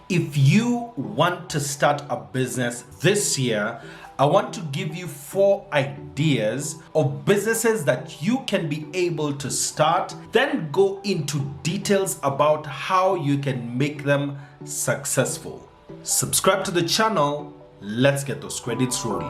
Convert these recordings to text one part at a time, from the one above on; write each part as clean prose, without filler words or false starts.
If you want to start a business this year, I want to give you 4 ideas of businesses that you can be able to start, then go into details about how you can make them successful. Subscribe to the channel. Let's get those credits rolling.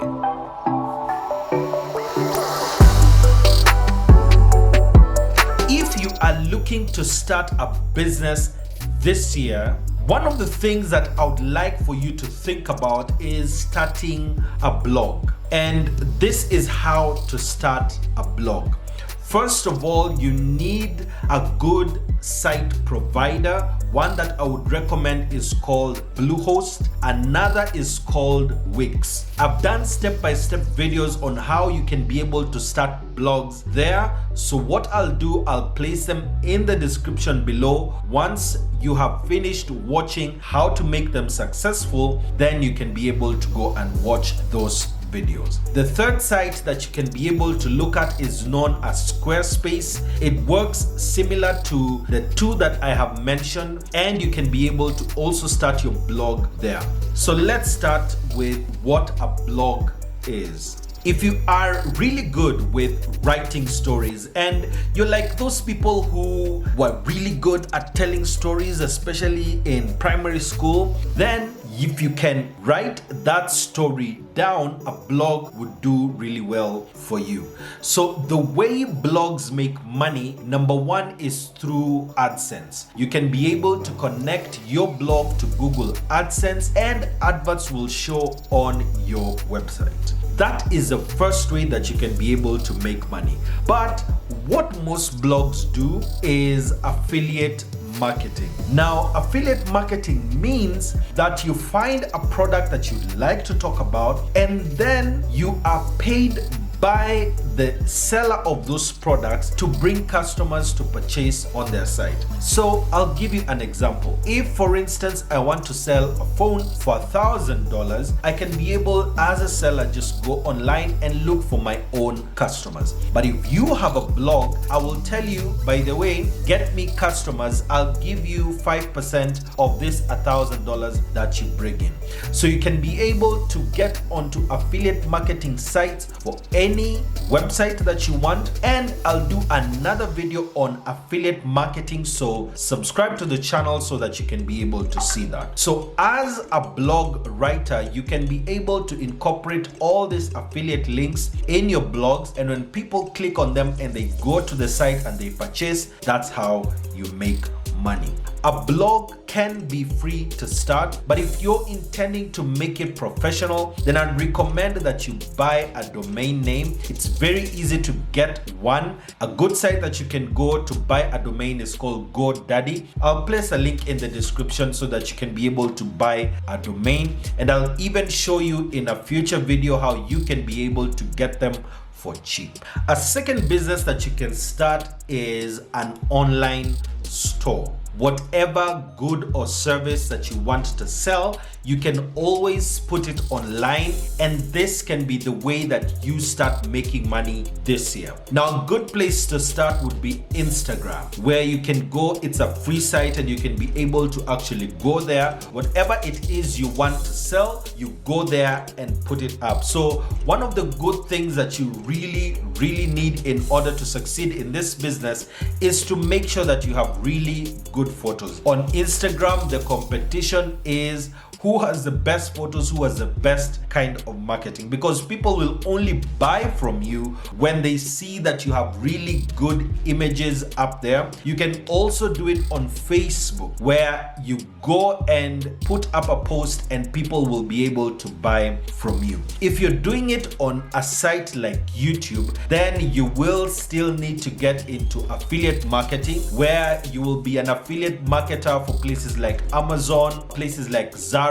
If you are looking to start a business this year, one of the things that I would like for you to think about is starting a blog. And this is how to start a blog. First of all, you need a good site provider. One that I would recommend is called Bluehost. Another is called Wix. I've done step-by-step videos on how you can be able to start blogs there. So what I'll do, I'll place them in the description below. Once you have finished watching how to make them successful, then you can be able to go and watch those videos. The third site that you can be able to look at is known as Squarespace. It works similar to the 2 that I have mentioned, and you can be able to also start your blog there. So let's start with what a blog is. If you are really good with writing stories and you're like those people who were really good at telling stories, especially in primary school, then if you can write that story down, a blog would do really well for you. So the way blogs make money, number 1 is through AdSense. You can be able to connect your blog to Google AdSense and adverts will show on your website. That is the first way that you can be able to make money. But what most blogs do is affiliate marketing. Now, affiliate marketing means that you find a product that you'd like to talk about and then you are paid by the seller of those products to bring customers to purchase on their site. So I'll give you an example. If, for instance, I want to sell a phone for $1,000, I can be able, as a seller, just go online and look for my own customers. But if you have a blog, I will tell you, by the way, get me customers, I'll give you 5% of this $1,000 that you bring in. So you can be able to get onto affiliate marketing sites for any website that you want, and I'll do another video on affiliate marketing, so subscribe to the channel so that you can be able to see that. So as a blog writer, you can be able to incorporate all these affiliate links in your blogs, and when people click on them and they go to the site and they purchase, that's how you make money. A blog can be free to start, but if you're intending to make it professional, then I'd recommend that you buy a domain name. It's very easy to get one. A good site that you can go to buy a domain is called GoDaddy. I'll place a link in the description so that you can be able to buy a domain, and I'll even show you in a future video how you can be able to get them for cheap. A second business that you can start is an online store. Whatever good or service that you want to sell, you can always put it online, and this can be the way that you start making money this year. Now, a good place to start would be Instagram, where you can go, it's a free site and you can be able to actually go there. Whatever it is you want to sell, you go there and put it up. So one of the good things that you really need in order to succeed in this business is to make sure that you have really good photos. On Instagram, the competition is who has the best photos, who has the best kind of marketing, because people will only buy from you when they see that you have really good images up there. You can also do it on Facebook, where you go and put up a post and people will be able to buy from you. If you're doing it on a site like YouTube, then you will still need to get into affiliate marketing, where you will be an affiliate marketer for places like Amazon, places like Zara,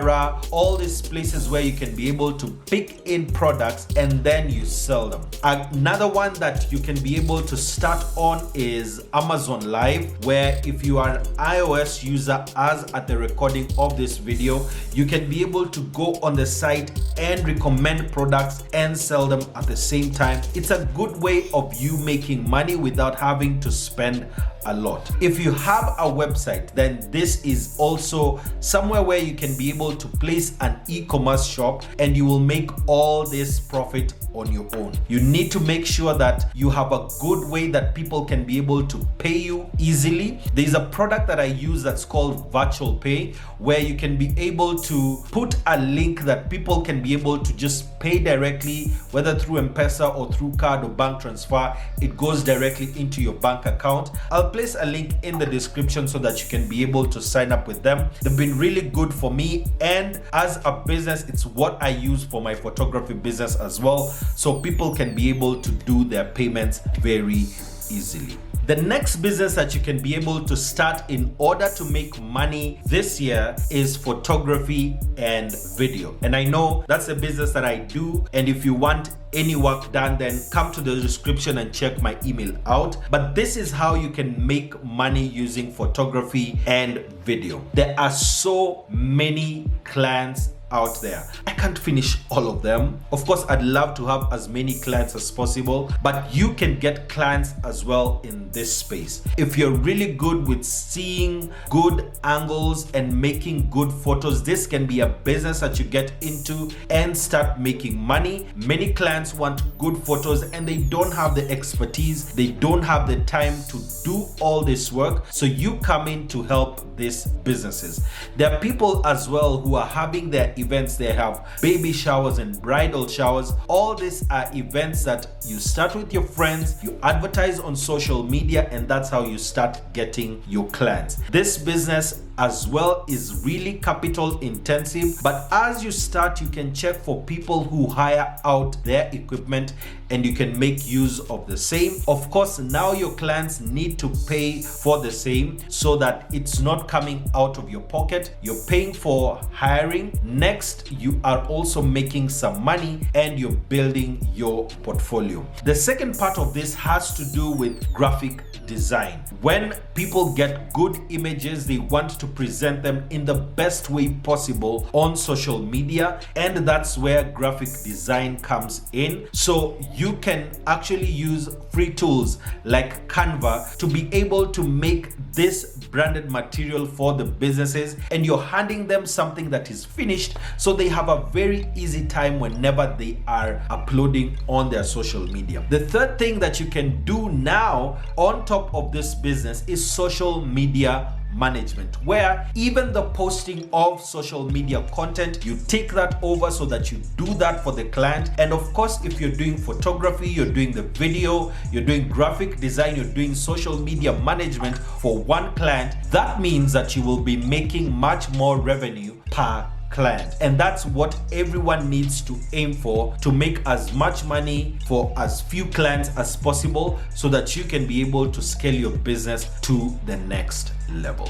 all these places where you can be able to pick in products and then you sell them. Another one that you can be able to start on is Amazon Live, where if you are an iOS user, as at the recording of this video, you can be able to go on the site and recommend products and sell them at the same time. It's a good way of you making money without having to spend a lot. If you have a website, then this is also somewhere where you can be able to place an e-commerce shop and you will make all this profit on your own. You need to make sure that you have a good way that people can be able to pay you easily. There's a product that I use that's called Virtual Pay, where you can be able to put a link that people can be able to just pay directly, whether through M-PESA or through card or bank transfer. It goes directly into your bank account. I'll place a link in the description so that you can be able to sign up with them. They've been really good for me, and as a business, it's what I use for my photography business as well, so people can be able to do their payments very easily. The next business that you can be able to start in order to make money this year is photography and video. And I know that's a business that I do, and if you want any work done, then come to the description and check my email out. But this is how you can make money using photography and video. There are so many clients out there. I can't finish all of them. Of course, I'd love to have as many clients as possible, but you can get clients as well in this space. If you're really good with seeing good angles and making good photos, this can be a business that you get into and start making money. Many clients want good photos and they don't have the expertise, they don't have the time to do all this work, so you come in to help these businesses. There are people as well who are having their events. They have baby showers and bridal showers. All these are events that you start with your friends, you advertise on social media, and that's how you start getting your clients. This business as well is really capital intensive, but as you start, you can check for people who hire out their equipment and you can make use of the same. Of course, now your clients need to pay for the same so that it's not coming out of your pocket. You're paying for hiring. Next, you are also making some money and you're building your portfolio. The second part of this has to do with graphic design. When people get good images, they want to present them in the best way possible on social media, and that's where graphic design comes in. So you can actually use free tools like Canva to be able to make this branded material for the businesses, and you're handing them something that is finished so they have a very easy time whenever they are uploading on their social media. The third thing that you can do now on top of this business is social media management, where even the posting of social media content, you take that over so that you do that for the client. And of course, if you're doing photography, you're doing the video, you're doing graphic design, you're doing social media management for one client, that means that you will be making much more revenue per client. And that's what everyone needs to aim for, to make as much money for as few clients as possible so that you can be able to scale your business to the next level.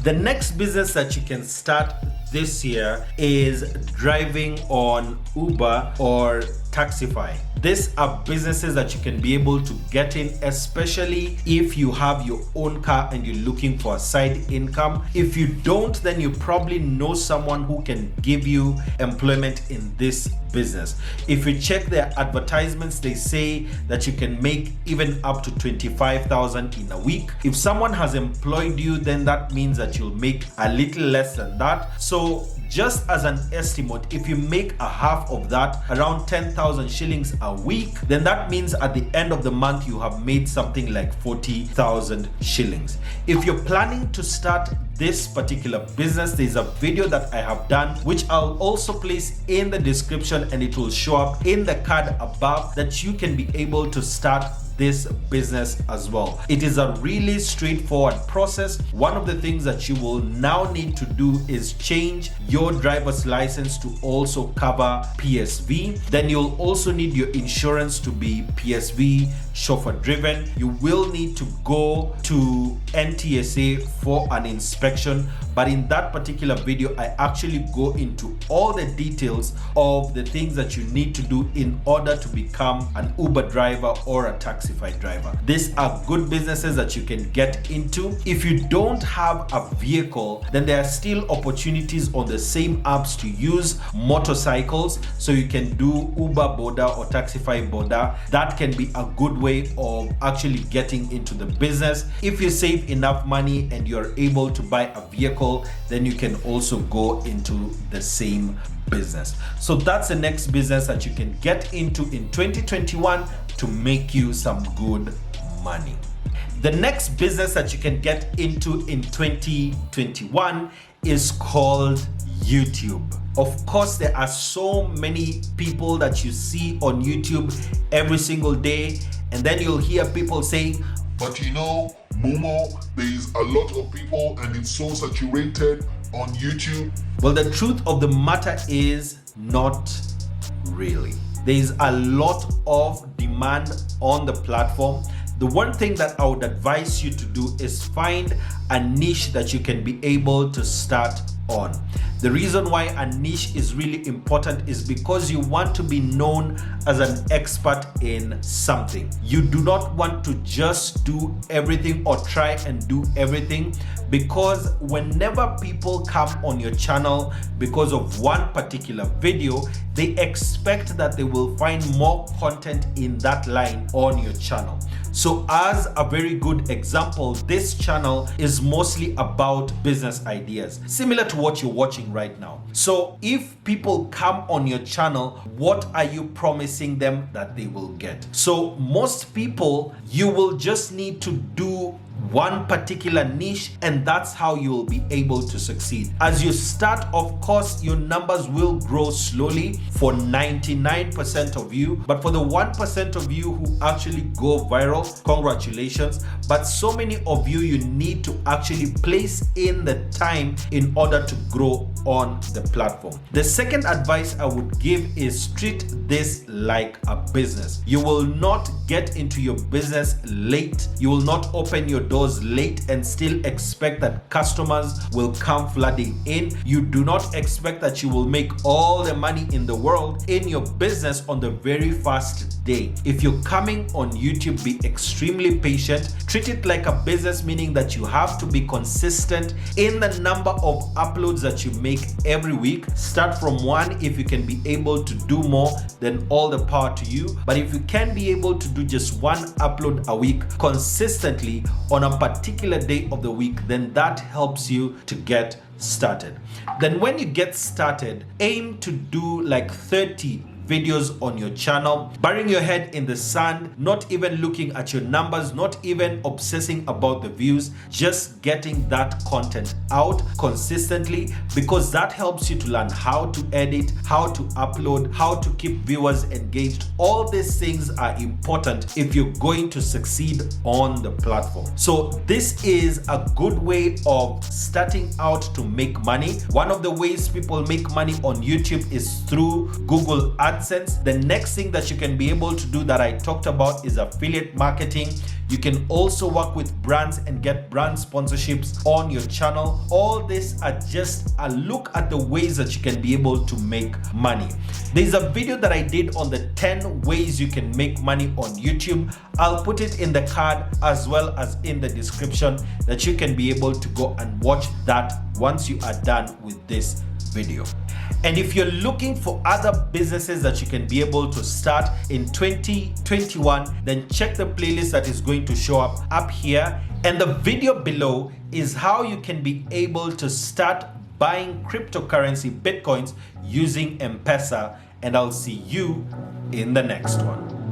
The next business that you can start this year is driving on Uber or Taxify. These are businesses that you can be able to get in, especially if you have your own car and you're looking for a side income. If you don't, then you probably know someone who can give you employment in this business. If you check their advertisements, they say that you can make even up to 25,000 in a week. If someone has employed you, then that means that you'll make a little less than that. So just as an estimate, if you make a half of that, around 10,000 shillings a week, then that means at the end of the month you have made something like 40,000 shillings. If you're planning to start this particular business, there's a video that I have done which I'll also place in the description, and it will show up in the card above, that you can be able to start this business as well. It is a really straightforward process. One of the things that you will now need to do is change your driver's license to also cover PSV. Then you'll also need your insurance to be PSV chauffeur driven. You will need to go to NTSA for an inspection, but in that particular video, I actually go into all the details of the things that you need to do in order to become an Uber driver or a Taxify driver. These are good businesses that you can get into. If you don't have a vehicle, then there are still opportunities on the same apps to use motorcycles, so you can do Uber Boda or Taxify Boda. That can be a good way of actually getting into the business. If you save enough money and you're able to buy a vehicle, then you can also go into the same business. So that's the next business that you can get into in 2021 to make you some good money. The next business that you can get into in 2021 is called YouTube. Of course, there are so many people that you see on YouTube every single day, and then you'll hear people saying, but you know, Mumo, there is a lot of people and it's so saturated on YouTube. Well, the truth of the matter is not really. There is a lot of demand on the platform. The one thing that I would advise you to do is find a niche that you can be able to start on. The reason why a niche is really important is because you want to be known as an expert in something. You do not want to just do everything or try and do everything, because whenever people come on your channel because of one particular video, they expect that they will find more content in that line on your channel. So as a very good example, this channel is mostly about business ideas, similar to what you're watching right now. So if people come on your channel, what are you promising them that they will get? So most people, you will just need to do one particular niche, and that's how you will be able to succeed. As you start, of course, your numbers will grow slowly for 99% of you, but for the 1% of you who actually go viral, congratulations. But so many of you, you need to actually place in the time in order to grow on the platform. The second advice I would give is treat this like a business. You will not get into your business late. You will not open your doors late and still expect that customers will come flooding in. You do not expect that you will make all the money in the world in your business on the very first day. If you're coming on YouTube, be extremely patient. Treat it like a business, meaning that you have to be consistent in the number of uploads that you make every week. Start from one. If you can be able to do more, then all the power to you. But if you can be able to do just one upload a week consistently on a particular day of the week, then that helps you to get started. Then when you get started, aim to do like 30 videos on your channel, burying your head in the sand, not even looking at your numbers, not even obsessing about the views, just getting that content out consistently, because that helps you to learn how to edit, how to upload, how to keep viewers engaged. All these things are important if you're going to succeed on the platform. So this is a good way of starting out to make money. One of the ways people make money on YouTube is through Google AdSense. The next thing that you can be able to do that I talked about is affiliate marketing. You can also work with brands and get brand sponsorships on your channel. All these are just a look at the ways that you can be able to make money. There's a video that I did on the 10 ways you can make money on YouTube. I'll put it in the card as well as in the description, that you can be able to go and watch that once you are done with this video. And if you're looking for other businesses that you can be able to start in 2021, then check the playlist that is going to show up here. And the video below is how you can be able to start buying cryptocurrency, Bitcoins, using M-PESA. And I'll see you in the next one.